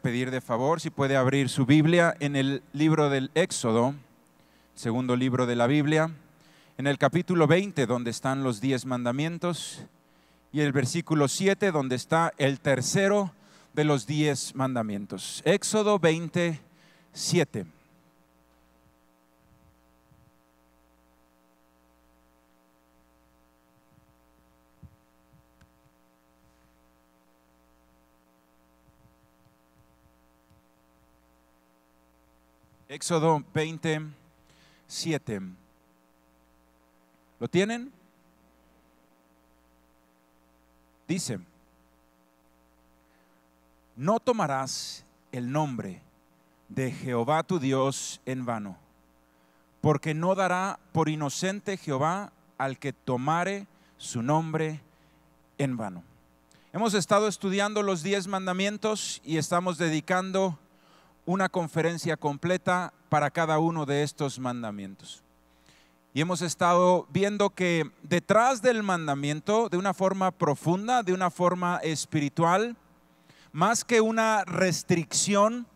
pedir de favor si puede abrir su Biblia en el libro del Éxodo, segundo libro de la Biblia, en el capítulo 20, donde están los 10 mandamientos, y el versículo 7, donde está el tercero de los 10 mandamientos. Éxodo 20, 7. Éxodo 20, 7. ¿Lo tienen? Dice: no tomarás el nombre de Jehová tu Dios en vano, porque no dará por inocente Jehová al que tomare su nombre en vano. Hemos estado estudiando los 10 mandamientos y estamos dedicando una conferencia completa para cada uno de estos mandamientos. Y hemos estado viendo que detrás del mandamiento, de una forma profunda, de una forma espiritual, más que una restricción,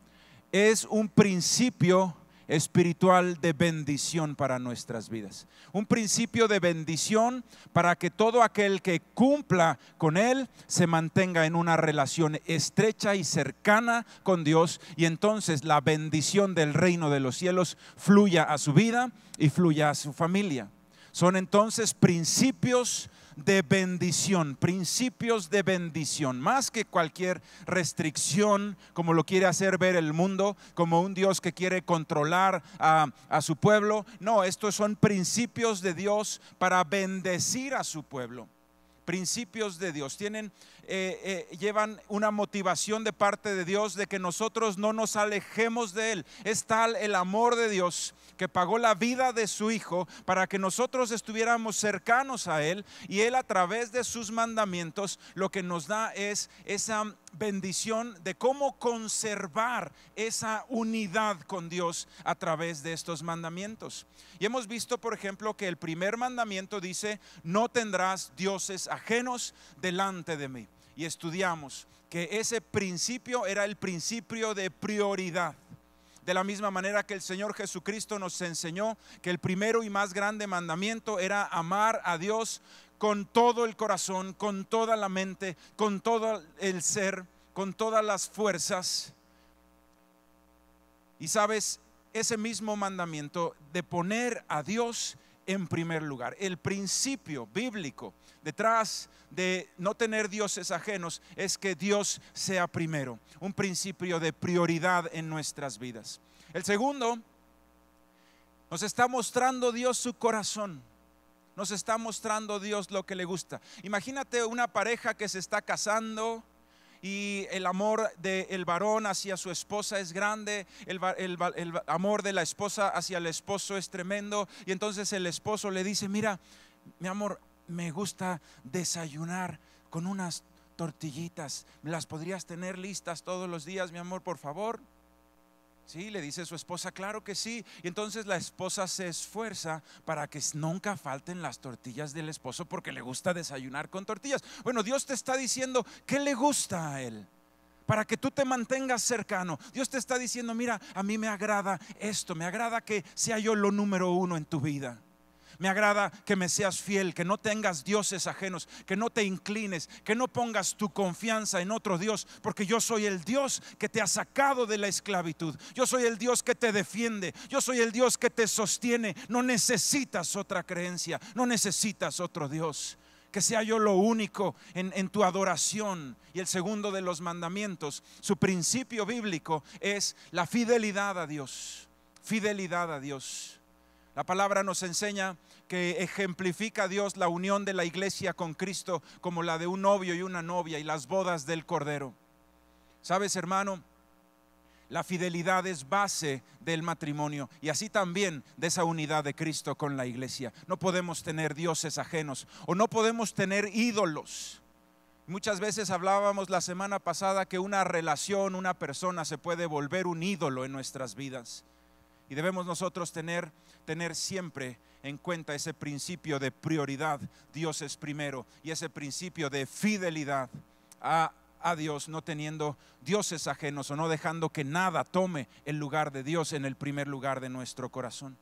es un principio espiritual de bendición para nuestras vidas. Un principio de bendición para que todo aquel que cumpla con él se mantenga en una relación estrecha y cercana con Dios, y entonces la bendición del reino de los cielos fluya a su vida y fluya a su familia. Son entonces principios de bendición, más que cualquier restricción, como lo quiere hacer ver el mundo, como un Dios que quiere controlar a su pueblo. No, estos son principios de Dios para bendecir a su pueblo. Principios de Dios llevan una motivación de parte de Dios de que nosotros no nos alejemos de Él. Es tal el amor de Dios que pagó la vida de su Hijo para que nosotros estuviéramos cercanos a Él, y Él, a través de sus mandamientos, lo que nos da es esa bendición de cómo conservar esa unidad con Dios a través de estos mandamientos. Y hemos visto, por ejemplo, que el primer mandamiento dice: no tendrás dioses ajenos delante de mí. Y estudiamos que ese principio era el principio de prioridad. De la misma manera que el Señor Jesucristo nos enseñó que el primero y más grande mandamiento era amar a Dios con todo el corazón, con toda la mente, con todo el ser, con todas las fuerzas. Y sabes, ese mismo mandamiento de poner a Dios en primer lugar, el principio bíblico detrás de no tener dioses ajenos es que Dios sea primero, un principio de prioridad en nuestras vidas. El segundo, nos está mostrando Dios su corazón. Nos está mostrando Dios lo que le gusta. Imagínate una pareja que se está casando y el amor del varón hacia su esposa es grande, el amor de la esposa hacia el esposo es tremendo, y entonces el esposo le dice: mira, mi amor, me gusta desayunar con unas tortillitas, ¿me las podrías tener listas todos los días, mi amor, por favor? Sí, le dice su esposa: claro que sí. Y entonces la esposa se esfuerza para que nunca falten las tortillas del esposo, porque le gusta desayunar con tortillas. Bueno, Dios te está diciendo qué le gusta a Él, para que tú te mantengas cercano. Dios te está diciendo: mira, a mí me agrada esto, me agrada que sea yo lo número uno en tu vida. Me agrada que me seas fiel, que no tengas dioses ajenos, que no te inclines, que no pongas tu confianza en otro Dios, porque yo soy el Dios que te ha sacado de la esclavitud. Yo soy el Dios que te defiende. Yo soy el Dios que te sostiene. No necesitas otra creencia, no necesitas otro Dios. Que sea yo lo único en tu adoración. Y el segundo de los mandamientos, su principio bíblico, es la fidelidad a Dios. Fidelidad a Dios. La palabra nos enseña que ejemplifica a Dios la unión de la iglesia con Cristo como la de un novio y una novia y las bodas del Cordero. ¿Sabes, hermano? La fidelidad es base del matrimonio, y así también de esa unidad de Cristo con la iglesia. No podemos tener dioses ajenos, o no podemos tener ídolos. Muchas veces hablábamos la semana pasada que una relación, una persona se puede volver un ídolo en nuestras vidas. Y debemos nosotros tener siempre en cuenta ese principio de prioridad. Dios es primero, y ese principio de fidelidad a a Dios, no teniendo dioses ajenos o no dejando que nada tome el lugar de Dios en el primer lugar de nuestro corazón.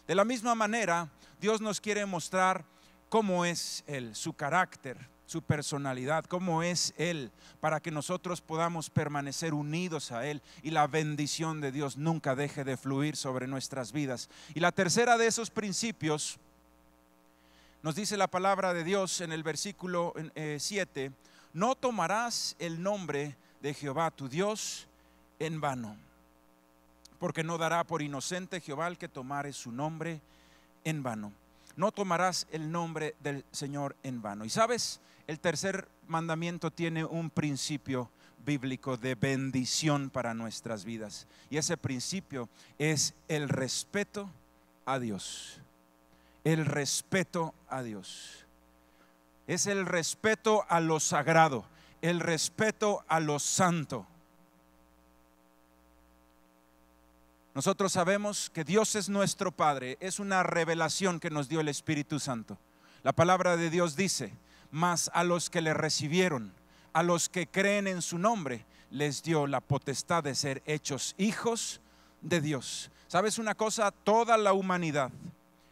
De la misma manera, Dios nos quiere mostrar cómo es Él, su carácter, su personalidad, cómo es Él, para que nosotros podamos permanecer unidos a Él y la bendición de Dios nunca deje de fluir sobre nuestras vidas. Y la tercera de esos principios, nos dice la palabra de Dios en el versículo 7, no tomarás el nombre de Jehová tu Dios en vano, porque no dará por inocente Jehová el que tomare su nombre en vano. No tomarás el nombre del Señor en vano. Y sabes, el tercer mandamiento tiene un principio bíblico de bendición para nuestras vidas. Y ese principio es el respeto a Dios. El respeto a Dios. Es el respeto a lo sagrado, el respeto a lo santo. Nosotros sabemos que Dios es nuestro Padre, es una revelación que nos dio el Espíritu Santo. La palabra de Dios dice, mas a los que le recibieron, a los que creen en su nombre, les dio la potestad de ser hechos hijos de Dios. ¿Sabes una cosa? Toda la humanidad,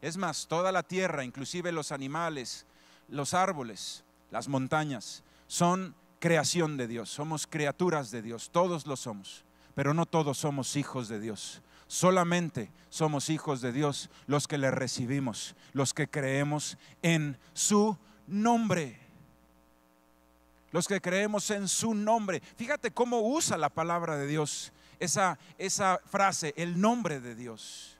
es más, toda la tierra, inclusive los animales, los árboles, las montañas, son creación de Dios, somos criaturas de Dios, todos lo somos, pero no todos somos hijos de Dios. Solamente somos hijos de Dios los que le recibimos, los que creemos en su nombre. Los que creemos en su nombre. Fíjate cómo usa la palabra de Dios esa frase, el nombre de Dios.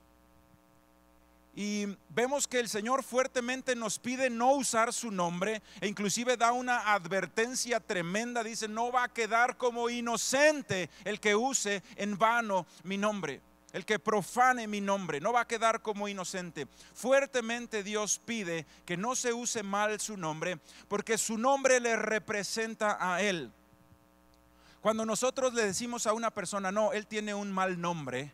Y vemos que el Señor fuertemente nos pide no usar su nombre, e inclusive da una advertencia tremenda. Dice, no va a quedar como inocente el que use en vano mi nombre, el que profane mi nombre, no va a quedar como inocente. Fuertemente Dios pide que no se use mal su nombre, porque su nombre le representa a Él. Cuando nosotros le decimos a una persona, no, él tiene un mal nombre,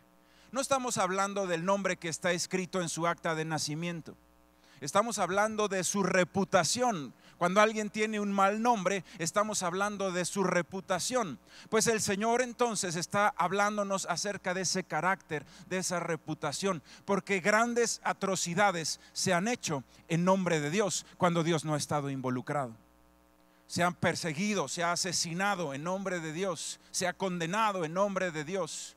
no estamos hablando del nombre que está escrito en su acta de nacimiento. Estamos hablando de su reputación. Cuando alguien tiene un mal nombre, estamos hablando de su reputación. Pues el Señor entonces está hablándonos acerca de ese carácter, de esa reputación, porque grandes atrocidades se han hecho en nombre de Dios cuando Dios no ha estado involucrado. Se han perseguido, se ha asesinado en nombre de Dios, se ha condenado en nombre de Dios,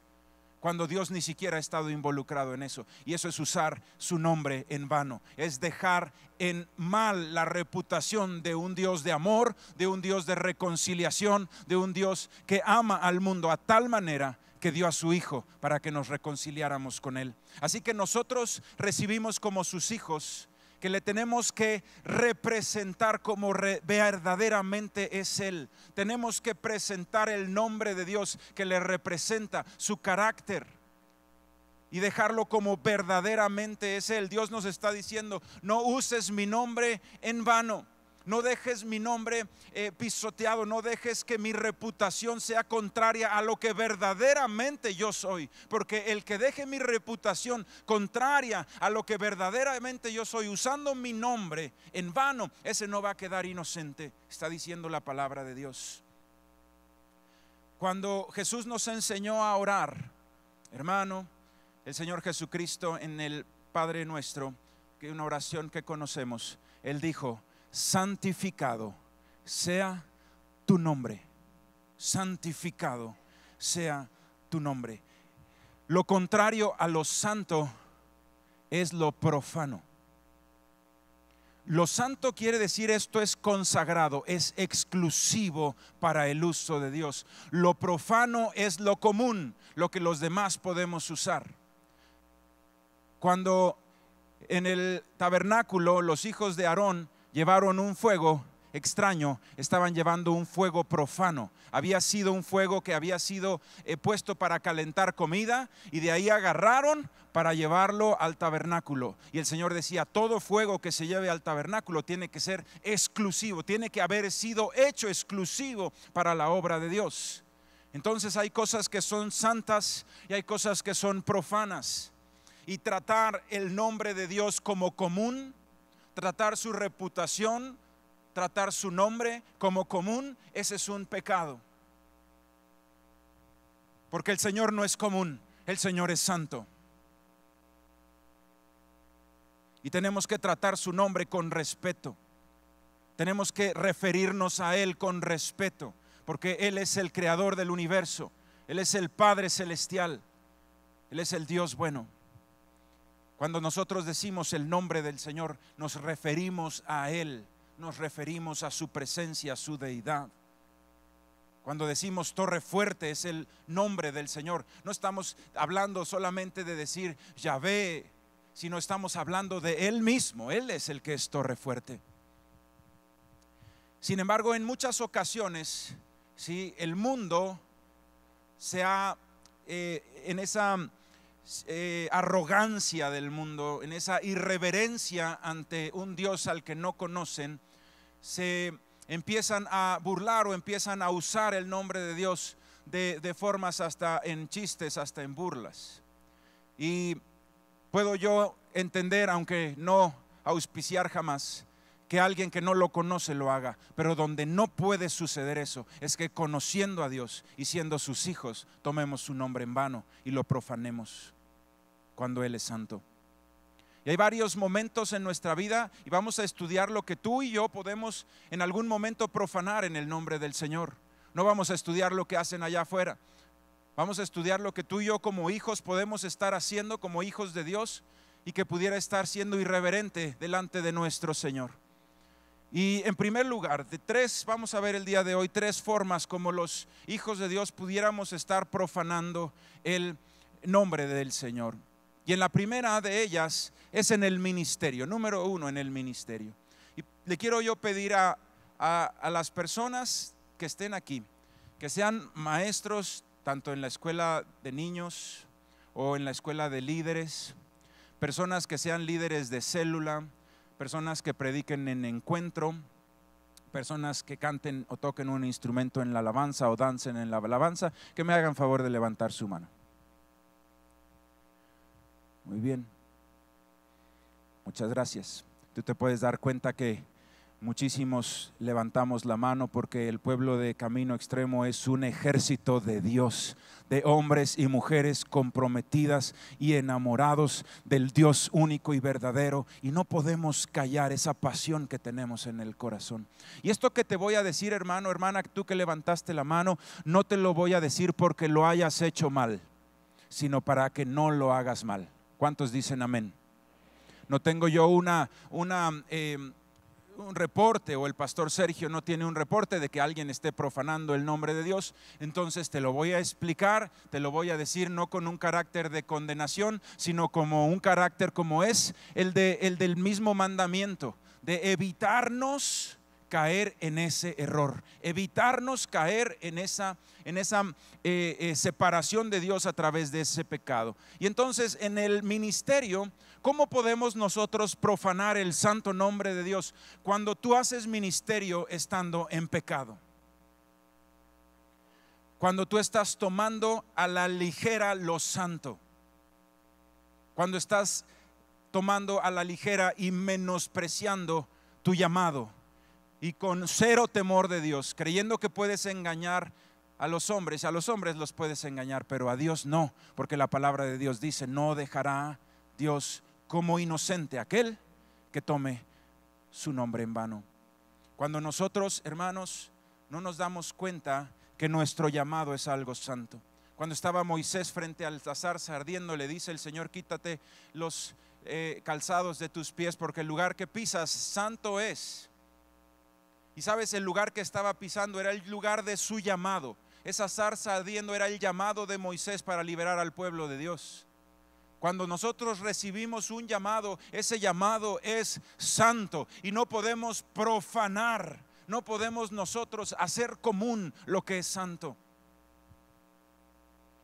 cuando Dios ni siquiera ha estado involucrado en eso. Y eso es usar su nombre en vano, es dejar en mal la reputación de un Dios de amor, de un Dios de reconciliación, de un Dios que ama al mundo a tal manera que dio a su Hijo para que nos reconciliáramos con Él. Así que nosotros recibimos como sus hijos, que le tenemos que representar como verdaderamente es Él. Tenemos que presentar el nombre de Dios que le representa, su carácter, y dejarlo como verdaderamente es Él. Dios nos está diciendo, no uses mi nombre en vano. No dejes mi nombre pisoteado, no dejes que mi reputación sea contraria a lo que verdaderamente yo soy, porque el que deje mi reputación contraria a lo que verdaderamente yo soy, usando mi nombre en vano, ese no va a quedar inocente, está diciendo la palabra de Dios. Cuando Jesús nos enseñó a orar, hermano, el Señor Jesucristo en el Padre Nuestro, que es una oración que conocemos, Él dijo, santificado sea tu nombre, santificado sea tu nombre. Lo contrario a lo santo es lo profano. Lo santo quiere decir esto es consagrado, es exclusivo para el uso de Dios. Lo profano es lo común, lo que los demás podemos usar. Cuando en el tabernáculo los hijos de Aarón llevaron un fuego extraño, estaban llevando un fuego profano. Había sido un fuego que había sido puesto para calentar comida, y de ahí agarraron para llevarlo al tabernáculo. Y el Señor decía, todo fuego que se lleve al tabernáculo tiene que ser exclusivo, tiene que haber sido hecho exclusivo para la obra de Dios. Entonces hay cosas que son santas y hay cosas que son profanas. Y tratar el nombre de Dios como común, tratar su reputación tratar su nombre como común, ese es un pecado. Porque el Señor no es común, el Señor es santo. Y tenemos que tratar su nombre con respeto. Tenemos que referirnos a Él con respeto, porque Él es el creador del universo. Él es el Padre celestial. Él es el Dios bueno. Cuando nosotros decimos el nombre del Señor, nos referimos a Él, nos referimos a su presencia, a su deidad. Cuando decimos torre fuerte, es el nombre del Señor. No estamos hablando solamente de decir Yahvé, sino estamos hablando de Él mismo. Él es el que es torre fuerte. Sin embargo, en muchas ocasiones, ¿sí?, el mundo se ha, en esa arrogancia del mundo, en esa irreverencia ante un Dios al que no conocen, se empiezan a burlar o empiezan a usar el nombre de Dios de formas hasta en chistes, hasta en burlas. Y puedo yo entender, aunque no auspiciar jamás, que alguien que no lo conoce lo haga, pero donde no puede suceder eso es que conociendo a Dios y siendo sus hijos tomemos su nombre en vano y lo profanemos cuando Él es santo. Y hay varios momentos en nuestra vida y vamos a estudiar lo que tú y yo podemos en algún momento profanar en el nombre del Señor. No vamos a estudiar lo que hacen allá afuera. Vamos a estudiar lo que tú y yo como hijos podemos estar haciendo como hijos de Dios y que pudiera estar siendo irreverente delante de nuestro Señor. Y en primer lugar, vamos a ver el día de hoy tres formas como los hijos de Dios pudiéramos estar profanando el nombre del Señor. Y en la primera de ellas es en el ministerio, número uno, en el ministerio. Y le quiero yo pedir a las personas que estén aquí, que sean maestros tanto en la escuela de niños o en la escuela de líderes, personas que sean líderes de célula, personas que prediquen en encuentro, personas que canten o toquen un instrumento en la alabanza o dancen en la alabanza, que me hagan favor de levantar su mano. Muy bien, muchas gracias. Tú te puedes dar cuenta que muchísimos levantamos la mano porque el pueblo de Camino Extremo es un ejército de Dios, de hombres y mujeres comprometidas y enamorados del Dios único y verdadero, y no podemos callar esa pasión que tenemos en el corazón. Y esto que te voy a decir, hermano, hermana, tú que levantaste la mano, no te lo voy a decir porque lo hayas hecho mal, sino para que no lo hagas mal. ¿Cuántos dicen amén? No tengo yo un reporte, o el pastor Sergio no tiene un reporte de que alguien esté profanando el nombre de Dios. Entonces te lo voy a explicar, te lo voy a decir no con un carácter de condenación, sino como un carácter como es el del mismo mandamiento, de evitarnos caer en ese error, evitarnos caer en esa separación de Dios a través de ese pecado. Y entonces en el ministerio, ¿cómo podemos nosotros profanar el santo nombre de Dios cuando tú haces ministerio estando en pecado? Cuando tú estás tomando a la ligera lo santo, cuando estás tomando a la ligera y menospreciando tu llamado, y con cero temor de Dios, creyendo que puedes engañar a los hombres los puedes engañar, pero a Dios no, porque la palabra de Dios dice: no dejará Dios como inocente aquel que tome su nombre en vano. Cuando nosotros, hermanos, no nos damos cuenta que nuestro llamado es algo santo. Cuando estaba Moisés frente al zarza ardiendo, le dice el Señor: quítate los calzados de tus pies, porque el lugar que pisas santo es. Y sabes, el lugar que estaba pisando era el lugar de su llamado. Esa zarza ardiendo era el llamado de Moisés para liberar al pueblo de Dios. Cuando nosotros recibimos un llamado, ese llamado es santo y no podemos profanar, no podemos nosotros hacer común lo que es santo.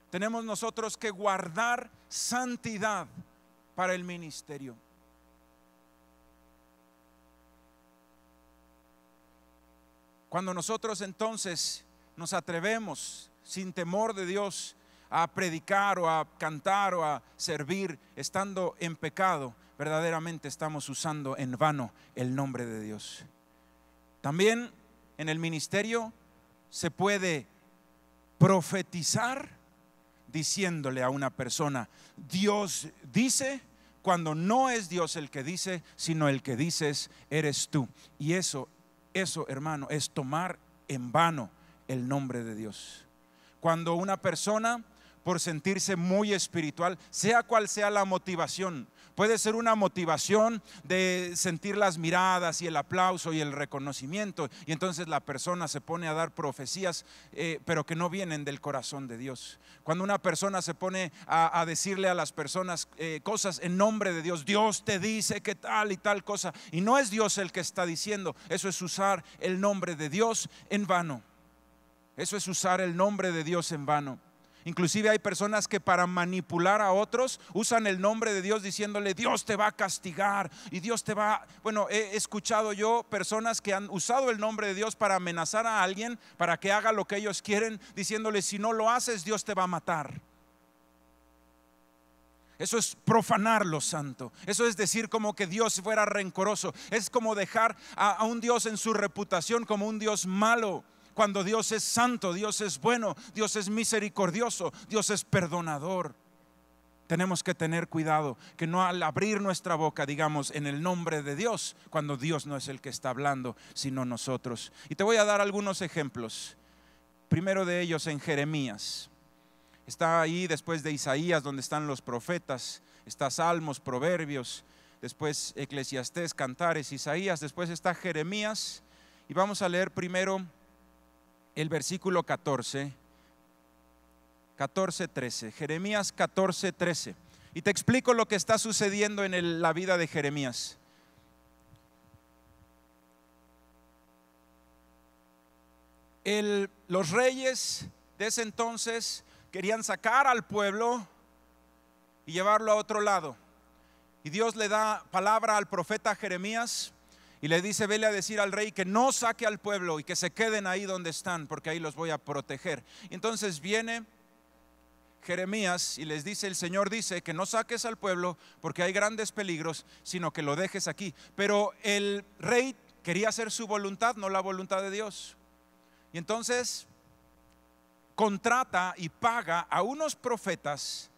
Tenemos nosotros que guardar santidad para el ministerio. Cuando nosotros entonces nos atrevemos sin temor de Dios a predicar o a cantar o a servir estando en pecado, verdaderamente estamos usando en vano el nombre de Dios. También en el ministerio se puede profetizar diciéndole a una persona: Dios dice, cuando no es Dios el que dice, sino el que dices eres tú. Y eso, hermano, es tomar en vano el nombre de Dios. Cuando una persona, por sentirse muy espiritual, sea cual sea la motivación, puede ser una motivación de sentir las miradas y el aplauso y el reconocimiento, y entonces la persona se pone a dar profecías, pero que no vienen del corazón de Dios. Cuando una persona se pone a decirle a las personas cosas en nombre de Dios: Dios te dice que tal y tal cosa, y no es Dios el que está diciendo, eso es usar el nombre de Dios en vano. Eso es usar el nombre de Dios en vano. Inclusive hay personas que para manipular a otros usan el nombre de Dios diciéndole: Dios te va a castigar y Dios te va. Bueno, he escuchado yo personas que han usado el nombre de Dios para amenazar a alguien para que haga lo que ellos quieren, diciéndole: si no lo haces, Dios te va a matar. Eso es profanar lo santo. Eso es decir como que Dios fuera rencoroso. Es como dejar a un Dios en su reputación como un Dios malo, cuando Dios es santo, Dios es bueno, Dios es misericordioso, Dios es perdonador. Tenemos que tener cuidado que no al abrir nuestra boca digamos en el nombre de Dios, cuando Dios no es el que está hablando, sino nosotros. Y te voy a dar algunos ejemplos. Primero de ellos en Jeremías. Está ahí después de Isaías, donde están los profetas. Está Salmos, Proverbios, después Eclesiastés, Cantares, Isaías. Después está Jeremías. Y vamos a leer primero el versículo 14, 13. Jeremías 14, 13. Y te explico lo que está sucediendo en la vida de Jeremías. Los reyes de ese entonces querían sacar al pueblo y llevarlo a otro lado. Y Dios le da palabra al profeta Jeremías y le dice: vele a decir al rey que no saque al pueblo y que se queden ahí donde están, porque ahí los voy a proteger. Y entonces viene Jeremías y les dice: el Señor dice que no saques al pueblo porque hay grandes peligros, sino que lo dejes aquí. Pero el rey quería hacer su voluntad, no la voluntad de Dios. Y entonces contrata y paga a unos profetas,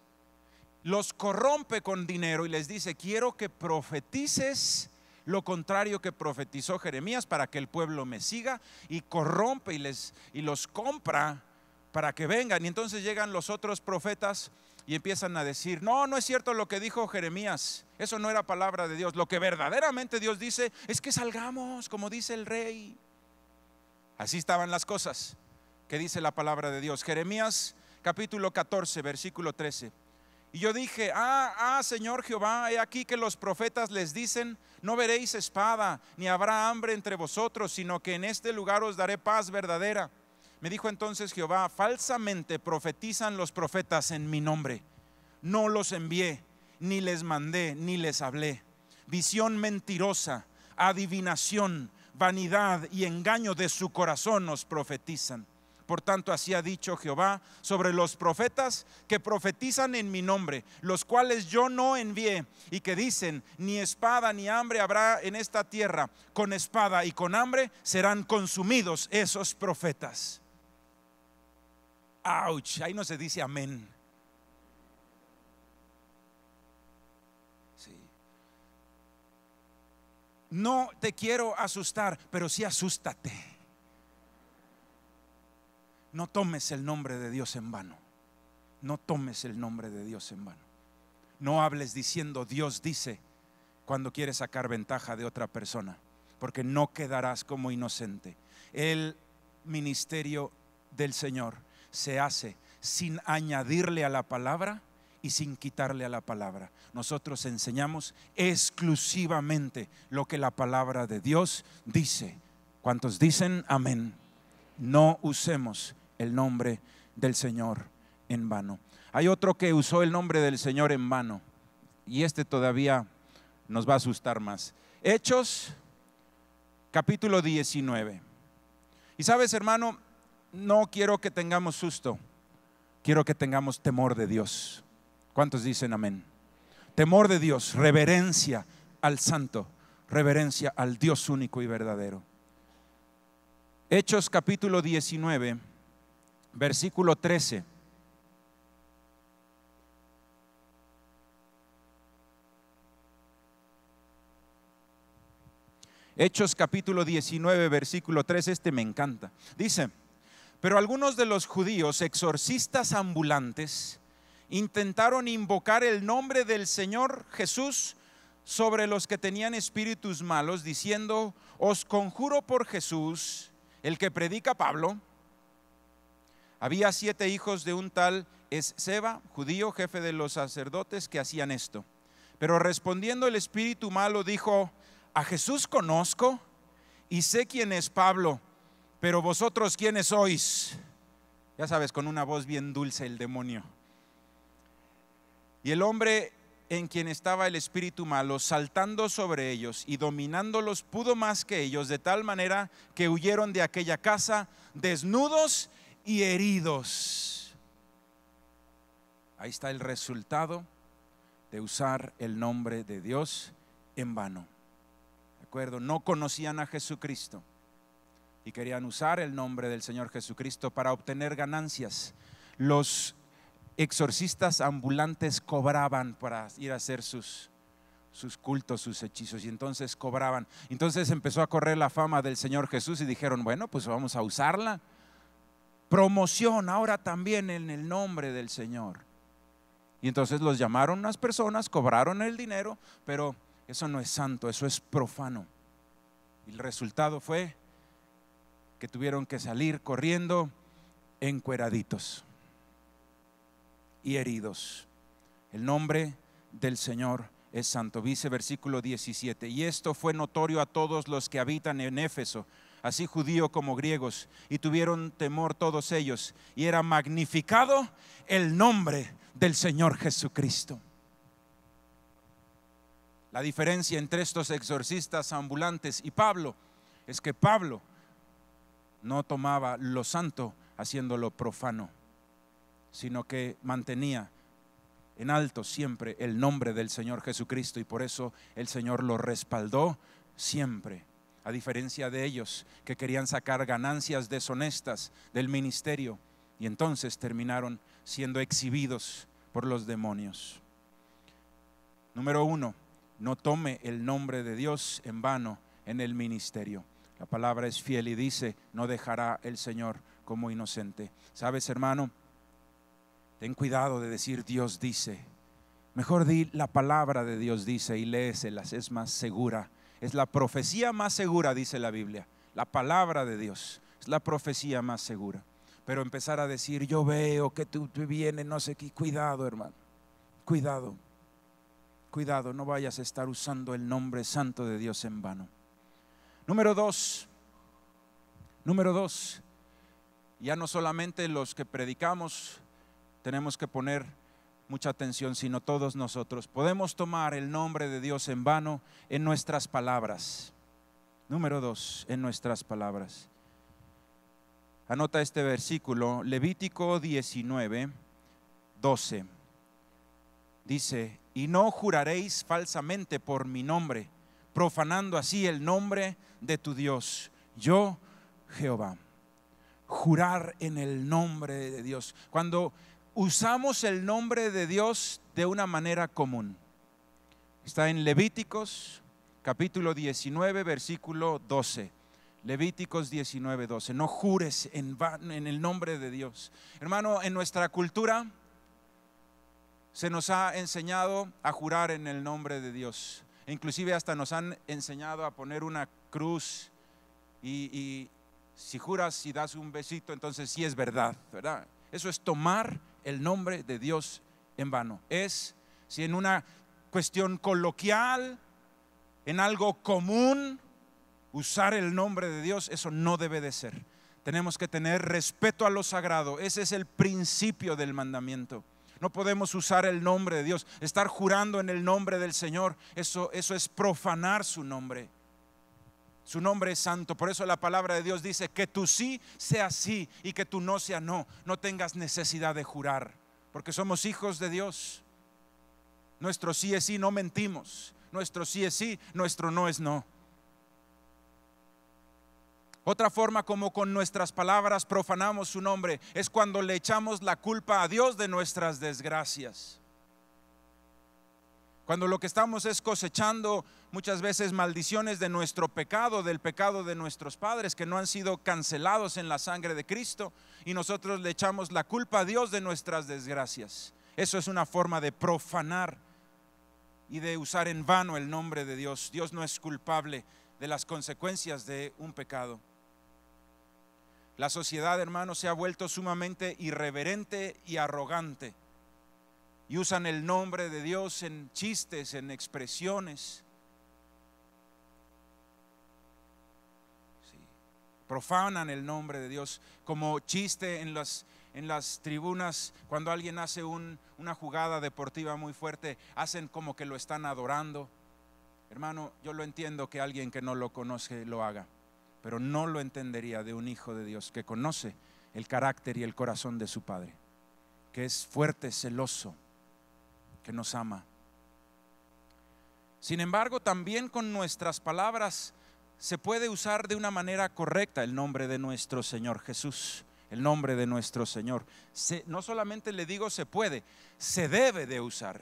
los corrompe con dinero y les dice: quiero que profetices lo contrario que profetizó Jeremías para que el pueblo me siga, y corrompe y los compra para que vengan. Y entonces llegan los otros profetas y empiezan a decir: no, no es cierto lo que dijo Jeremías, eso no era palabra de Dios. Lo que verdaderamente Dios dice es que salgamos, como dice el rey. Así estaban las cosas que dice la palabra de Dios. Jeremías capítulo 14, versículo 13. Y yo dije: Señor Jehová, he aquí que los profetas les dicen: no veréis espada, ni habrá hambre entre vosotros, sino que en este lugar os daré paz verdadera. Me dijo entonces Jehová: falsamente profetizan los profetas en mi nombre. No los envié, ni les mandé, ni les hablé. Visión mentirosa, adivinación, vanidad y engaño de su corazón nos profetizan. Por tanto, así ha dicho Jehová sobre los profetas que profetizan en mi nombre, los cuales yo no envié, y que dicen: ni espada ni hambre habrá en esta tierra. Con espada y con hambre serán consumidos esos profetas. Ouch, ahí no se dice amén. Sí. No te quiero asustar, pero sí asústate. No tomes el nombre de Dios en vano. No tomes el nombre de Dios en vano. No hables diciendo Dios dice cuando quieres sacar ventaja de otra persona, porque no quedarás como inocente. El ministerio del Señor se hace sin añadirle a la palabra y sin quitarle a la palabra. Nosotros enseñamos exclusivamente lo que la palabra de Dios dice. ¿Cuántos dicen amén? No usemos el nombre del Señor en vano. Hay otro que usó el nombre del Señor en vano, y este todavía nos va a asustar más. Hechos capítulo 19. Y sabes, hermano, no quiero que tengamos susto, quiero que tengamos temor de Dios. ¿Cuántos dicen amén? Temor de Dios, reverencia al santo, reverencia al Dios único y verdadero. Hechos capítulo 19, versículo 13. Hechos capítulo 19, versículo 13, este me encanta. Dice: pero algunos de los judíos, exorcistas ambulantes, intentaron invocar el nombre del Señor Jesús sobre los que tenían espíritus malos, diciendo: os conjuro por Jesús, el que predica Pablo. Había 7 hijos de un tal Esceva, judío, jefe de los sacerdotes, que hacían esto. Pero respondiendo el espíritu malo dijo: a Jesús conozco y sé quién es Pablo, pero vosotros quiénes sois. Ya sabes, con una voz bien dulce el demonio. Y el hombre en quien estaba el espíritu malo, saltando sobre ellos y dominándolos, pudo más que ellos, de tal manera que huyeron de aquella casa desnudos y heridos. Ahí está el resultado de usar el nombre de Dios en vano. ¿De acuerdo? No conocían a Jesucristo y querían usar el nombre del Señor Jesucristo para obtener ganancias. Los exorcistas ambulantes cobraban para ir a hacer sus cultos, sus hechizos, y entonces cobraban. Entonces empezó a correr la fama del Señor Jesús y dijeron: bueno, pues vamos a usarla. Promoción ahora también en el nombre del Señor. Y entonces los llamaron unas personas, cobraron el dinero, pero eso no es santo, eso es profano. Y el resultado fue que tuvieron que salir corriendo encueraditos y heridos. El nombre del Señor es santo. Dice versículo 17: y esto fue notorio a todos los que habitan en Éfeso, así judíos como griegos, y tuvieron temor todos ellos, y era magnificado el nombre del Señor Jesucristo. La diferencia entre estos exorcistas ambulantes y Pablo es que Pablo no tomaba lo santo haciéndolo profano, sino que mantenía en alto siempre el nombre del Señor Jesucristo, y por eso el Señor lo respaldó siempre, a diferencia de ellos que querían sacar ganancias deshonestas del ministerio y entonces terminaron siendo exhibidos por los demonios. Número 1, no tome el nombre de Dios en vano en el ministerio. La palabra es fiel y dice: no dejará el Señor como inocente. ¿Sabes, hermano? Ten cuidado de decir Dios dice. Mejor di la palabra de Dios dice y léeselas, es más segura. Es la profecía más segura, dice la Biblia. La palabra de Dios es la profecía más segura. Pero empezar a decir: yo veo que tú vienes, no sé qué. Cuidado, hermano. Cuidado. Cuidado, no vayas a estar usando el nombre santo de Dios en vano. Número 2, ya no solamente los que predicamos tenemos que poner mucha atención, sino todos nosotros. Podemos tomar el nombre de Dios en vano en nuestras palabras. Número 2, en nuestras palabras. Anota este versículo, Levítico 19, 12. Dice: y no juraréis falsamente por mi nombre, profanando así el nombre de tu Dios, yo Jehová. Jurar en el nombre de Dios. Cuando usamos el nombre de Dios de una manera común, está en Levíticos capítulo 19, versículo 12. Levíticos 19, 12. No jures en el nombre de Dios. Hermano, en nuestra cultura se nos ha enseñado a jurar en el nombre de Dios. Inclusive hasta nos han enseñado a poner una cruz y si juras y das un besito, entonces sí es verdad, ¿verdad? Eso es tomar el nombre de Dios en vano. Es, si en una cuestión coloquial, en algo común, usar el nombre de Dios, eso no debe de ser. Tenemos que tener respeto a lo sagrado. Ese es el principio del mandamiento. No podemos usar el nombre de Dios, estar jurando en el nombre del Señor. Eso es profanar su nombre. Su nombre es santo. Por eso la palabra de Dios dice que tu sí sea sí y que tu no sea no. No tengas necesidad de jurar, porque somos hijos de Dios. Nuestro sí es sí, no mentimos. Nuestro sí es sí, nuestro no es no. Otra forma como con nuestras palabras profanamos su nombre es cuando le echamos la culpa a Dios de nuestras desgracias. Cuando lo que estamos es cosechando muchas veces maldiciones de nuestro pecado, del pecado de nuestros padres que no han sido cancelados en la sangre de Cristo, y nosotros le echamos la culpa a Dios de nuestras desgracias. Eso es una forma de profanar y de usar en vano el nombre de Dios. Dios no es culpable de las consecuencias de un pecado. La sociedad, hermanos, se ha vuelto sumamente irreverente y arrogante, y usan el nombre de Dios en chistes, en expresiones. Sí. Profanan el nombre de Dios como chiste en las tribunas. Cuando alguien hace una jugada deportiva muy fuerte, hacen como que lo están adorando. Hermano, yo lo entiendo que alguien que no lo conoce lo haga, pero no lo entendería de un hijo de Dios que conoce el carácter y el corazón de su Padre, que es fuerte, celoso, que nos ama. Sin embargo, también con nuestras palabras se puede usar de una manera correcta el nombre de nuestro Señor Jesús, el nombre de nuestro Señor. No solamente le digo se puede, se debe de usar.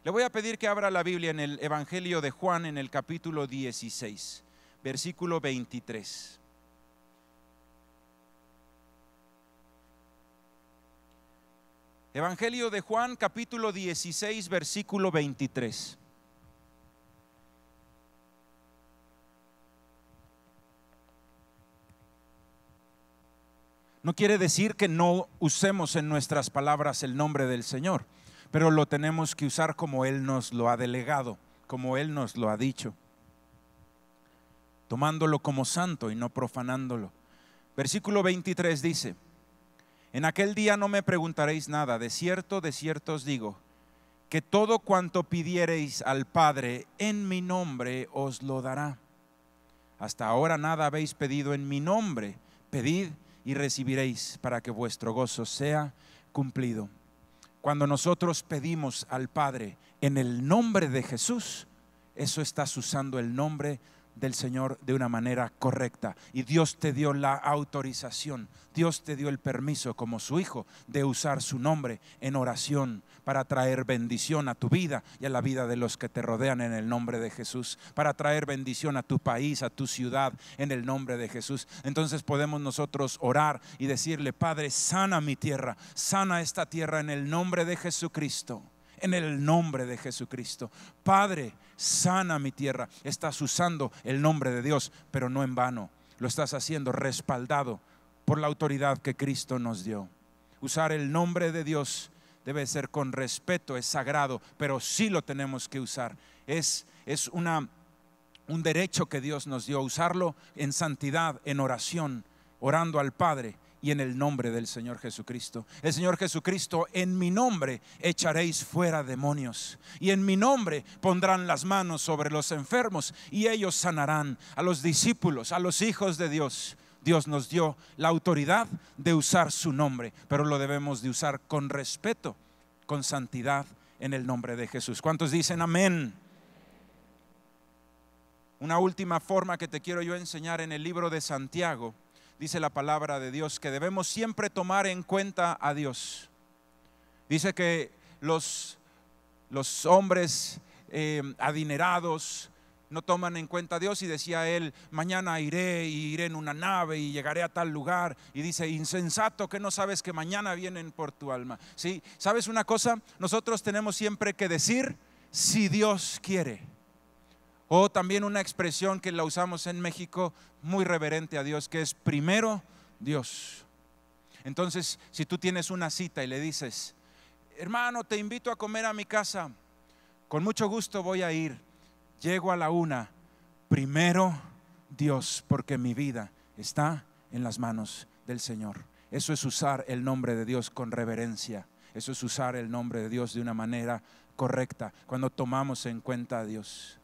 Le voy a pedir que abra la Biblia en el Evangelio de Juan, en el capítulo 16, versículo 23. Evangelio de Juan, capítulo 16, versículo 23. No quiere decir que no usemos en nuestras palabras el nombre del Señor, pero lo tenemos que usar como Él nos lo ha delegado, como Él nos lo ha dicho, tomándolo como santo y no profanándolo. Versículo 23 dice: en aquel día no me preguntaréis nada, de cierto os digo, que todo cuanto pidiereis al Padre en mi nombre os lo dará. Hasta ahora nada habéis pedido en mi nombre, pedid y recibiréis, para que vuestro gozo sea cumplido. Cuando nosotros pedimos al Padre en el nombre de Jesús, eso estás usando el nombre del Señor de una manera correcta, y Dios te dio la autorización, Dios te dio el permiso como su hijo de usar su nombre en oración para traer bendición a tu vida y a la vida de los que te rodean en el nombre de Jesús, para traer bendición a tu país, a tu ciudad en el nombre de Jesús. Entonces podemos nosotros orar y decirle: Padre, sana mi tierra, sana esta tierra en el nombre de Jesucristo. En el nombre de Jesucristo. Padre, sana mi tierra. Estás usando el nombre de Dios, pero no en vano. Lo estás haciendo respaldado por la autoridad que Cristo nos dio. Usar el nombre de Dios debe ser con respeto, es sagrado, pero sí lo tenemos que usar. Es un derecho que Dios nos dio, usarlo en santidad, en oración, orando al Padre y en el nombre del Señor Jesucristo. El Señor Jesucristo: en mi nombre echaréis fuera demonios, y en mi nombre pondrán las manos sobre los enfermos y ellos sanarán. A los discípulos, a los hijos de Dios, Dios nos dio la autoridad de usar su nombre, pero lo debemos de usar con respeto, con santidad, en el nombre de Jesús. ¿Cuántos dicen amén? Una última forma que te quiero yo enseñar: en el libro de Santiago dice la palabra de Dios que debemos siempre tomar en cuenta a Dios. Dice que los hombres adinerados no toman en cuenta a Dios, y decía él: mañana iré en una nave y llegaré a tal lugar. Y dice: insensato, que no sabes que mañana vienen por tu alma. ¿Sí? ¿Sabes una cosa? Nosotros tenemos siempre que decir: si Dios quiere. O también una expresión que la usamos en México muy reverente a Dios, que es primero Dios. Entonces, si tú tienes una cita y le dices: hermano, te invito a comer a mi casa, con mucho gusto voy a ir, llego a la 1, primero Dios, porque mi vida está en las manos del Señor. Eso es usar el nombre de Dios con reverencia. Eso es usar el nombre de Dios de una manera correcta, cuando tomamos en cuenta a Dios.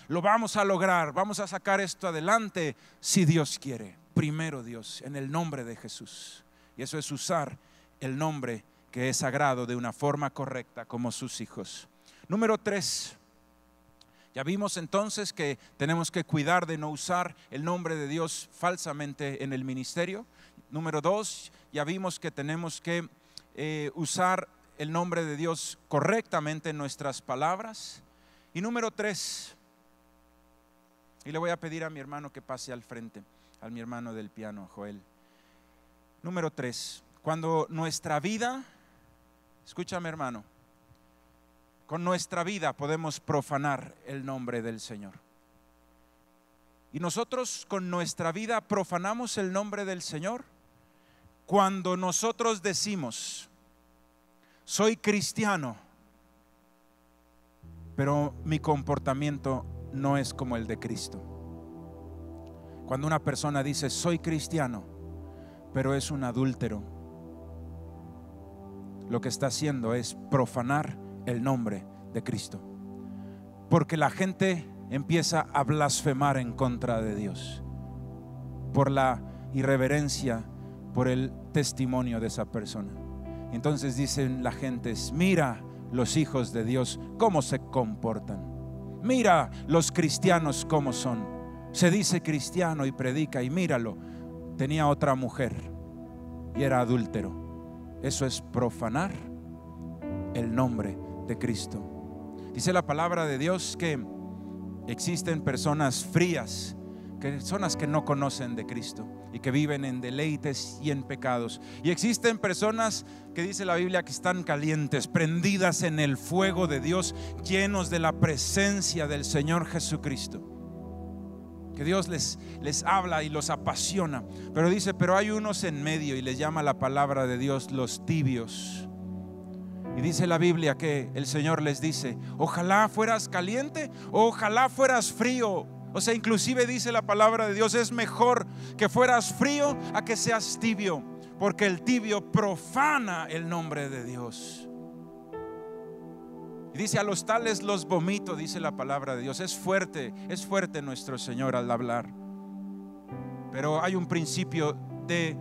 Lo vamos a lograr, vamos a sacar esto adelante si Dios quiere. Primero Dios, en el nombre de Jesús. Y eso es usar el nombre que es sagrado de una forma correcta como sus hijos. Número 3, Ya vimos entonces que tenemos que cuidar de no usar el nombre de Dios falsamente en el ministerio. Número 2, ya vimos que tenemos que usar el nombre de Dios correctamente en nuestras palabras. Y número 3, y le voy a pedir a mi hermano que pase al frente, a mi hermano del piano, Joel. Número 3, cuando nuestra vida, escúchame hermano, con nuestra vida podemos profanar el nombre del Señor. Y nosotros con nuestra vida profanamos el nombre del Señor cuando nosotros decimos: soy cristiano, pero mi comportamiento no es como el de Cristo. Cuando una persona dice: soy cristiano, pero es un adúltero, lo que está haciendo es profanar el nombre de Cristo, porque la gente empieza a blasfemar en contra de Dios por la irreverencia, por el testimonio de esa persona. Entonces dicen la gente: mira los hijos de Dios cómo se comportan, mira los cristianos cómo son, se dice cristiano y predica, y míralo, tenía otra mujer y era adúltero. Eso es profanar el nombre de Cristo. Dice la palabra de Dios que existen personas frías, personas que no conocen de Cristo y que viven en deleites y en pecados. Y existen personas que dice la Biblia que están calientes, prendidas en el fuego de Dios, llenos de la presencia del Señor Jesucristo, que Dios les habla y los apasiona. Pero dice: pero hay unos en medio, y les llama la palabra de Dios los tibios. Y dice la Biblia que el Señor les dice: ojalá fueras caliente, ojalá fueras frío. O sea, inclusive dice la palabra de Dios: es mejor que fueras frío a que seas tibio, porque el tibio profana el nombre de Dios. Y dice: a los tales los vomito, dice la palabra de Dios. Es fuerte nuestro Señor al hablar. Pero hay un principio de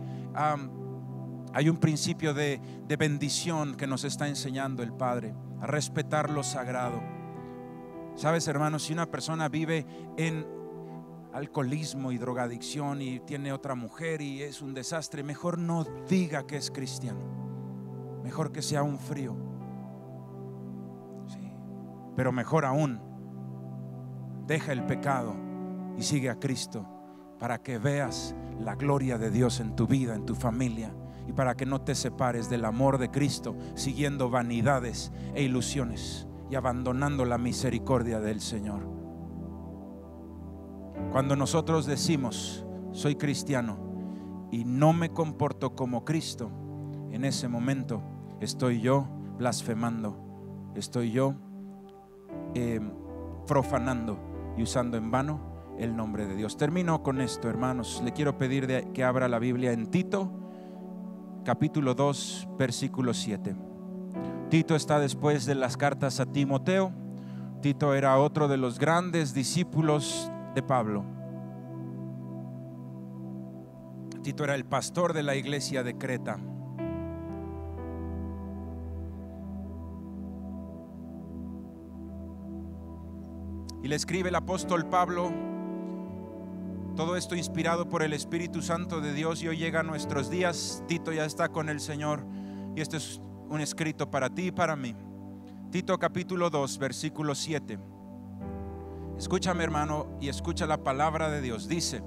bendición que nos está enseñando el Padre, a respetar lo sagrado. Sabes, hermanos, si una persona vive en alcoholismo y drogadicción y tiene otra mujer y es un desastre, mejor no diga que es cristiano, mejor que sea un frío. Sí. Pero mejor aún, deja el pecado y sigue a Cristo, para que veas la gloria de Dios en tu vida, en tu familia, y para que no te separes del amor de Cristo siguiendo vanidades e ilusiones y abandonando la misericordia del Señor. Cuando nosotros decimos: soy cristiano y no me comporto como Cristo, en ese momento estoy yo blasfemando, estoy yo profanando y usando en vano el nombre de Dios. Termino con esto, hermanos. Le quiero pedir que abra la Biblia en Tito capítulo 2 versículo 7. Tito está después de las cartas a Timoteo. Tito era otro de los grandes discípulos de Pablo. Tito era el pastor de la iglesia de Creta. Y le escribe el apóstol Pablo, todo esto inspirado por el Espíritu Santo de Dios, y hoy llega a nuestros días. Tito ya está con el Señor, y este es un escrito para ti y para mí. Tito capítulo 2 versículo 7. Escúchame, hermano, y escucha la palabra de Dios. Dice: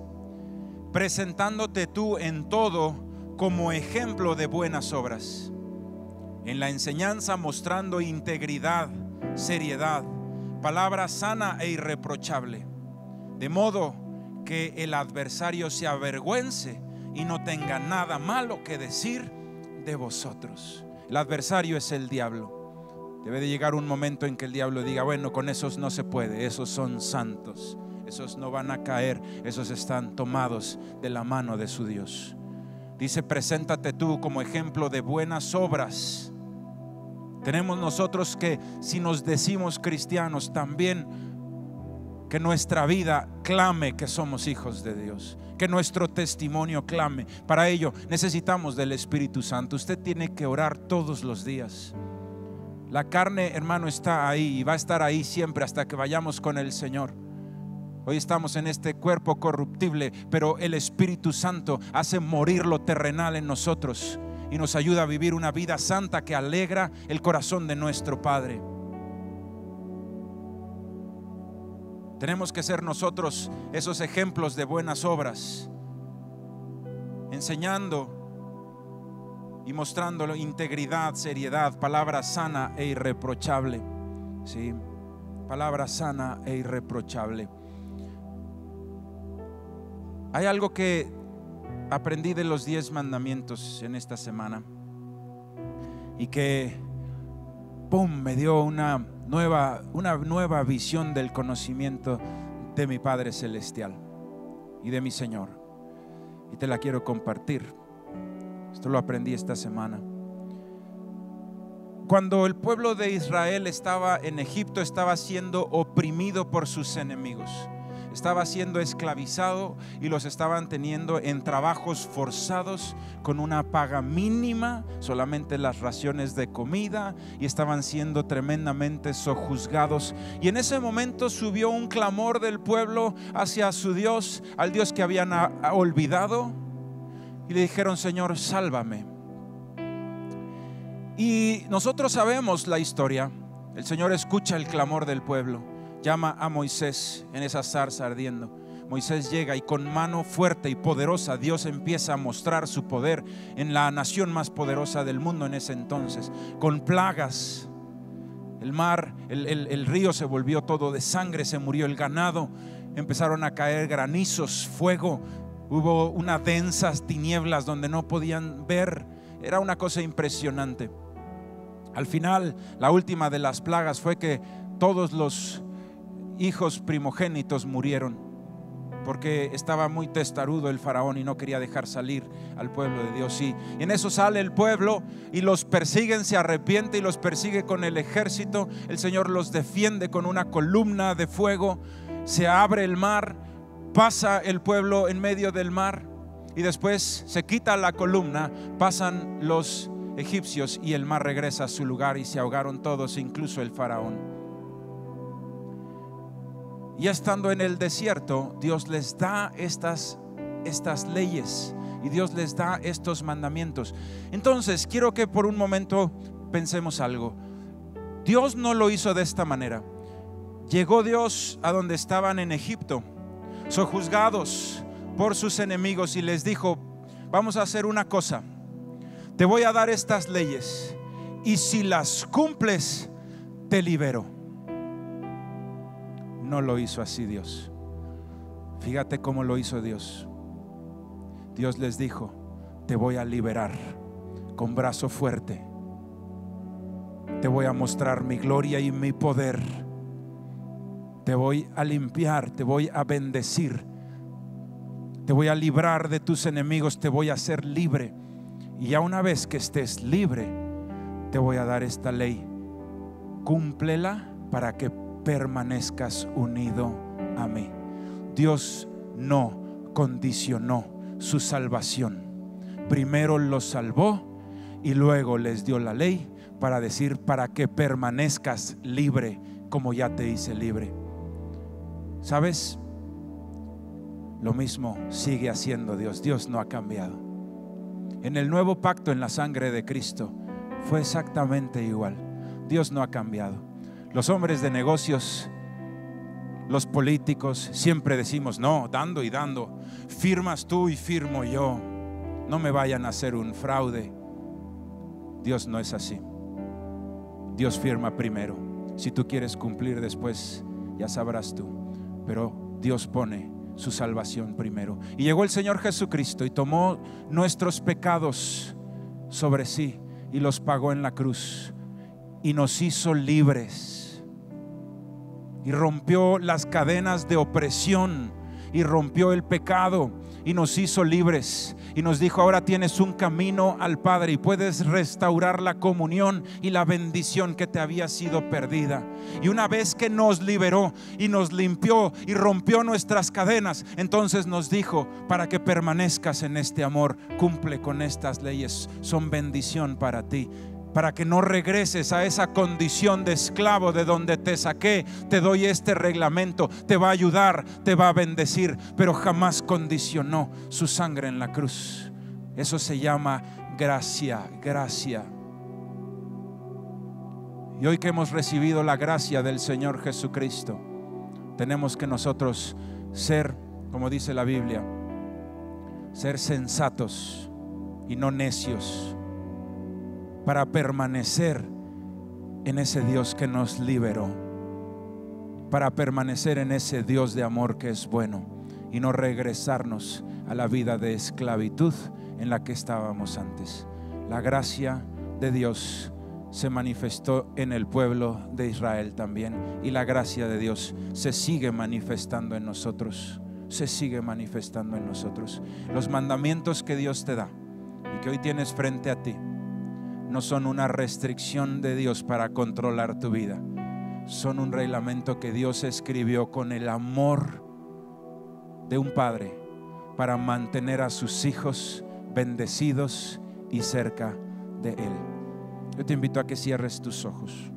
presentándote tú en todo como ejemplo de buenas obras, en la enseñanza mostrando integridad, seriedad, palabra sana e irreprochable, de modo que el adversario se avergüence y no tenga nada malo que decir de vosotros. El adversario es el diablo. Debe de llegar un momento en que el diablo diga: bueno, con esos no se puede, esos son santos, esos no van a caer, esos están tomados de la mano de su Dios. Dice: preséntate tú como ejemplo de buenas obras. Tenemos nosotros que, si nos decimos cristianos, también que nuestra vida clame que somos hijos de Dios, que nuestro testimonio clame. Para ello necesitamos del Espíritu Santo. Usted tiene que orar todos los días. La carne, hermano, está ahí y va a estar ahí siempre hasta que vayamos con el Señor. Hoy estamos en este cuerpo corruptible, pero el Espíritu Santo hace morir lo terrenal en nosotros y nos ayuda a vivir una vida santa que alegra el corazón de nuestro Padre. Tenemos que ser nosotros esos ejemplos de buenas obras, enseñando y mostrándolo integridad, seriedad, palabra sana e irreprochable. Sí, palabra sana e irreprochable. Hay algo que aprendí de los 10 mandamientos en esta semana y que me dio una nueva visión del conocimiento de mi Padre Celestial y de mi Señor, y te la quiero compartir. Esto lo aprendí esta semana. Cuando el pueblo de Israel estaba en Egipto, estaba siendo oprimido por sus enemigos, estaba siendo esclavizado y los estaban teniendo en trabajos forzados con una paga mínima, solamente las raciones de comida, y estaban siendo tremendamente sojuzgados. Y en ese momento subió un clamor del pueblo hacia su Dios, al Dios que habían olvidado, y le dijeron: Señor, sálvame. Y nosotros sabemos la historia. El Señor escucha el clamor del pueblo, llama a Moisés en esa zarza ardiendo. Moisés llega y con mano fuerte y poderosa Dios empieza a mostrar su poder en la nación más poderosa del mundo en ese entonces, con plagas. El mar, el río se volvió todo de sangre, se murió el ganado, empezaron a caer granizos, fuego, hubo unas densas tinieblas donde no podían ver. Era una cosa impresionante. Al final, la última de las plagas fue que todos los hijos primogénitos murieron, porque estaba muy testarudo el faraón y no quería dejar salir al pueblo de Dios. Y en eso sale el pueblo y los persiguen, se arrepiente y los persigue con el ejército. El Señor los defiende con una columna de fuego. Se abre el mar, pasa el pueblo en medio del mar y después se quita la columna, pasan los egipcios y el mar regresa a su lugar y se ahogaron todos, incluso el faraón. Ya estando en el desierto, Dios les da estas leyes y Dios les da estos mandamientos. Entonces quiero que por un momento pensemos algo. Dios no lo hizo de esta manera. Llegó Dios a donde estaban en Egipto, sojuzgados por sus enemigos, y les dijo: vamos a hacer una cosa, te voy a dar estas leyes y si las cumples te libero. No lo hizo así Dios. Fíjate cómo lo hizo Dios. Dios les dijo: te voy a liberar con brazo fuerte, te voy a mostrar mi gloria y mi poder, te voy a limpiar, te voy a bendecir, te voy a librar de tus enemigos, te voy a hacer libre. Y ya una vez que estés libre, te voy a dar esta ley. Cúmplela para que permanezcas unido a mí. Dios no condicionó su salvación. Primero los salvó y luego les dio la ley para decir: para que permanezcas libre como ya te hice libre. ¿Sabes? Lo mismo sigue haciendo Dios. Dios no ha cambiado. En el nuevo pacto, en la sangre de Cristo, fue exactamente igual. Dios no ha cambiado. Los hombres de negocios, los políticos, siempre decimos: no, dando y dando, firmas tú y firmo yo, no me vayan a hacer un fraude. Dios no es así. Dios firma primero. Si tú quieres cumplir después, ya sabrás tú, pero Dios pone su salvación primero. Y llegó el Señor Jesucristo y tomó nuestros pecados sobre sí y los pagó en la cruz y nos hizo libres y rompió las cadenas de opresión y rompió el pecado y nos hizo libres y nos dijo: ahora tienes un camino al Padre y puedes restaurar la comunión y la bendición que te había sido perdida. Y una vez que nos liberó y nos limpió y rompió nuestras cadenas, entonces nos dijo: para que permanezcas en este amor, cumple con estas leyes, son bendición para ti. para que no regreses a esa condición de esclavo de donde te saqué. Te doy este reglamento, te va a ayudar, te va a bendecir, pero jamás condicionó su sangre en la cruz. Eso se llama gracia, gracia. Y hoy que hemos recibido la gracia del Señor Jesucristo, tenemos que nosotros ser, como dice la Biblia, ser sensatos y no necios, para permanecer en ese Dios que nos liberó, para permanecer en ese Dios de amor que es bueno, y no regresarnos a la vida de esclavitud en la que estábamos antes. La gracia de Dios se manifestó en el pueblo de Israel también, y la gracia de Dios se sigue manifestando en nosotros, se sigue manifestando en nosotros. Los mandamientos que Dios te da y que hoy tienes frente a ti no son una restricción de Dios para controlar tu vida, son un reglamento que Dios escribió con el amor de un padre para mantener a sus hijos bendecidos y cerca de Él. Yo te invito a que cierres tus ojos.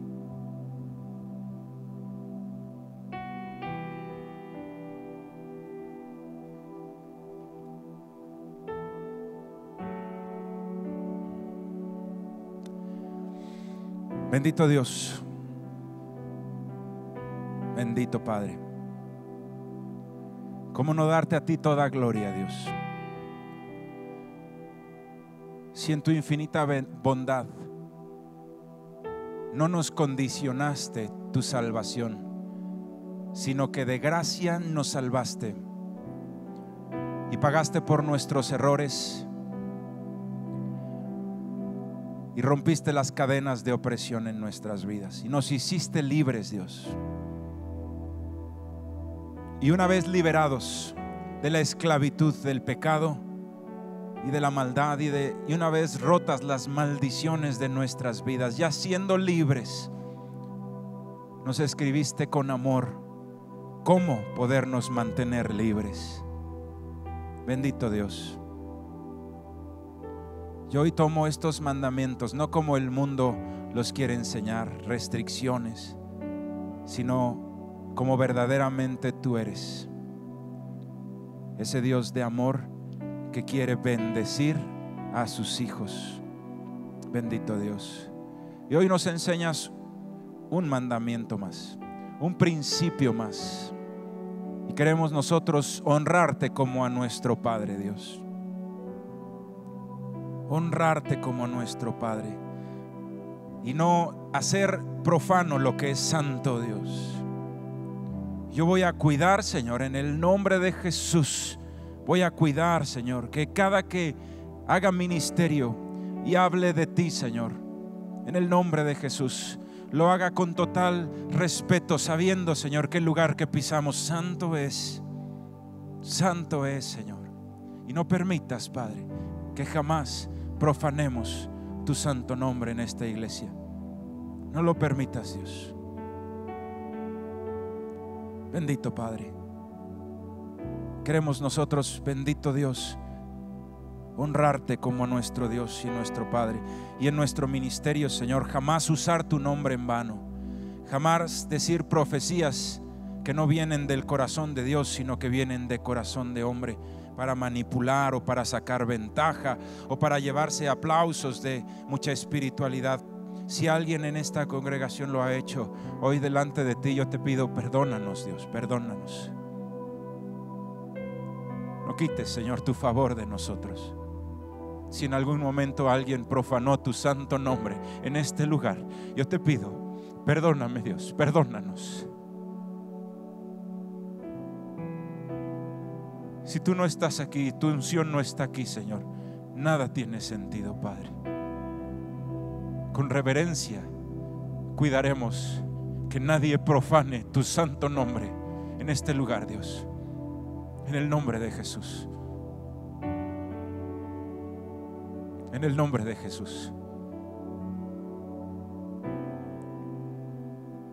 Bendito Dios, bendito Padre. ¿Cómo no darte a ti toda gloria, Dios? Si en tu infinita bondad no nos condicionaste tu salvación, sino que de gracia nos salvaste y pagaste por nuestros errores y rompiste las cadenas de opresión en nuestras vidas y nos hiciste libres, Dios. Y una vez liberados de la esclavitud del pecado y de la maldad y una vez rotas las maldiciones de nuestras vidas, ya siendo libres, nos escribiste con amor cómo podernos mantener libres. Bendito Dios. Yo hoy tomo estos mandamientos no como el mundo los quiere enseñar, restricciones, sino como verdaderamente tú eres, ese Dios de amor que quiere bendecir a sus hijos. Bendito Dios. Y hoy nos enseñas un mandamiento más, un principio más, y queremos nosotros honrarte como a nuestro Padre, Dios. Honrarte como nuestro Padre y no hacer profano lo que es santo, Dios. Yo voy a cuidar, Señor, en el nombre de Jesús. Voy a cuidar, Señor, que cada que haga ministerio y hable de ti, Señor, en el nombre de Jesús, lo haga con total respeto, sabiendo, Señor, que el lugar que pisamos santo es, Señor. Y no permitas, Padre, que jamás profanemos tu santo nombre en esta iglesia. No lo permitas, Dios. Bendito Padre, queremos nosotros, bendito Dios, honrarte como nuestro Dios y nuestro Padre. Y en nuestro ministerio, Señor, jamás usar tu nombre en vano, jamás decir profecías que no vienen del corazón de Dios, sino que vienen de corazón de hombre, para manipular o para sacar ventaja o para llevarse aplausos de mucha espiritualidad. Si alguien en esta congregación lo ha hecho, hoy delante de ti yo te pido, perdónanos, Dios, perdónanos. No quites, Señor, tu favor de nosotros. Si en algún momento alguien profanó tu santo nombre en este lugar, yo te pido, perdóname, Dios, perdónanos. Si tú no estás aquí, tu unción no está aquí, Señor, nada tiene sentido, Padre. Con reverencia cuidaremos que nadie profane tu santo nombre en este lugar, Dios, en el nombre de Jesús. En el nombre de Jesús.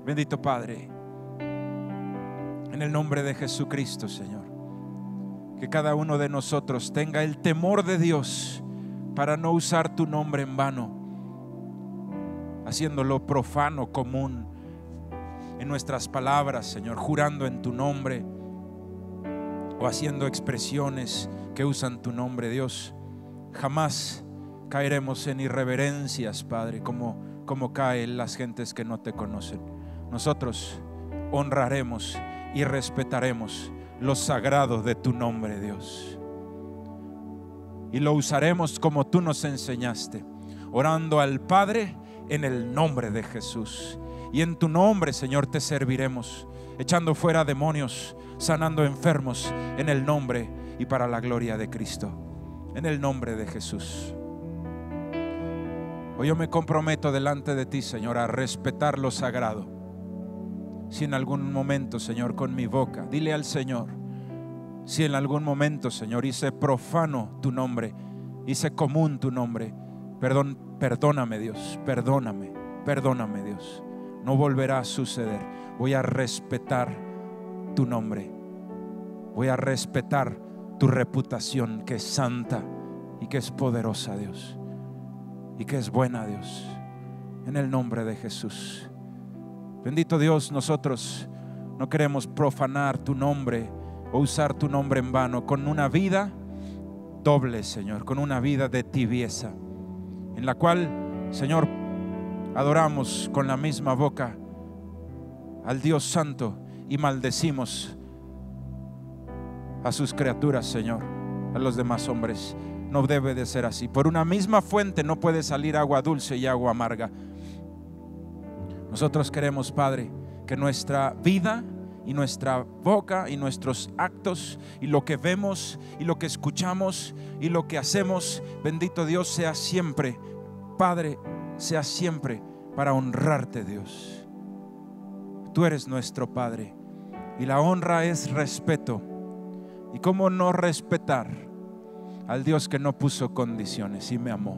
Bendito Padre, en el nombre de Jesucristo, Señor, que cada uno de nosotros tenga el temor de Dios para no usar tu nombre en vano, haciéndolo profano, común en nuestras palabras, Señor, jurando en tu nombre o haciendo expresiones que usan tu nombre, Dios. Jamás caeremos en irreverencias, Padre, como caen las gentes que no te conocen. Nosotros honraremos y respetaremos lo sagrado de tu nombre, Dios, y lo usaremos como tú nos enseñaste, orando al Padre en el nombre de Jesús. Y en tu nombre, Señor, te serviremos, echando fuera demonios, sanando enfermos, en el nombre y para la gloria de Cristo, en el nombre de Jesús. Hoy yo me comprometo delante de ti, Señor, a respetar lo sagrado. Si en algún momento, Señor, con mi boca, dile al Señor, si en algún momento, Señor, hice profano tu nombre, hice común tu nombre, perdóname, Dios, perdóname, Dios. No volverá a suceder. Voy a respetar tu nombre, voy a respetar tu reputación, que es santa y que es poderosa, Dios, y que es buena, Dios, en el nombre de Jesús. Bendito Dios, nosotros no queremos profanar tu nombre o usar tu nombre en vano, con una vida doble, Señor, con una vida de tibieza, en la cual, Señor, adoramos con la misma boca al Dios Santo y maldecimos a sus criaturas, Señor, a los demás hombres. No debe de ser así. Por una misma fuente no puede salir agua dulce y agua amarga. Nosotros queremos, Padre, que nuestra vida y nuestra boca y nuestros actos y lo que vemos y lo que escuchamos y lo que hacemos, bendito Dios, sea siempre, Padre, sea siempre para honrarte, Dios. Tú eres nuestro Padre y la honra es respeto. ¿Y cómo no respetar al Dios que no puso condiciones y me amó?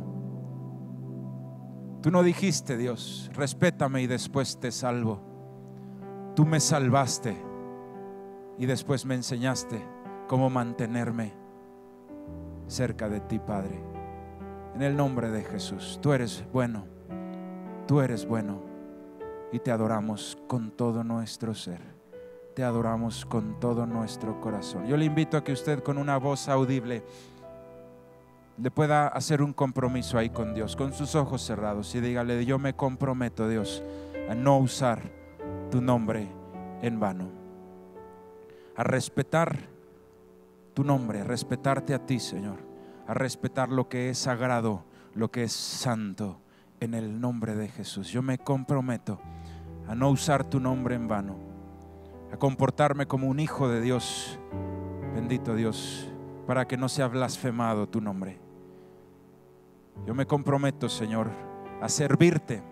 Tú no dijiste, Dios, respétame y después te salvo. Tú me salvaste y después me enseñaste cómo mantenerme cerca de ti, Padre. En el nombre de Jesús, tú eres bueno y te adoramos con todo nuestro ser. Te adoramos con todo nuestro corazón. Yo le invito a que usted, con una voz audible, le pueda hacer un compromiso ahí con Dios, con sus ojos cerrados, y dígale: yo me comprometo, Dios, a no usar tu nombre en vano, a respetar tu nombre, a respetarte a ti, Señor, a respetar lo que es sagrado, lo que es santo, en el nombre de Jesús. Yo me comprometo a no usar tu nombre en vano, a comportarme como un hijo de Dios, bendito Dios, para que no sea blasfemado tu nombre. Yo me comprometo, Señor, a servirte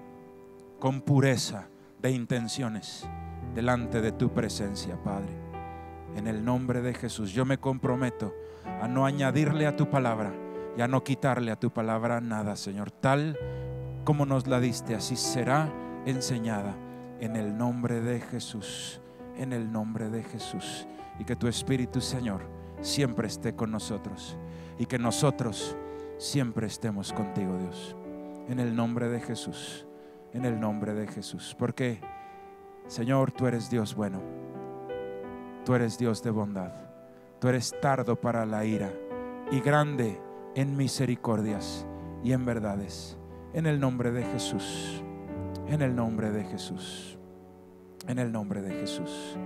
con pureza de intenciones delante de tu presencia, Padre. En el nombre de Jesús, yo me comprometo a no añadirle a tu palabra y a no quitarle a tu palabra nada, Señor. Tal como nos la diste, así será enseñada, en el nombre de Jesús, en el nombre de Jesús. Y que tu Espíritu, Señor, siempre esté con nosotros y que nosotros siempre estemos contigo, Dios, en el nombre de Jesús, en el nombre de Jesús. Porque, Señor, tú eres Dios bueno, tú eres Dios de bondad, tú eres tardo para la ira y grande en misericordias y en verdades. En el nombre de Jesús, en el nombre de Jesús, en el nombre de Jesús.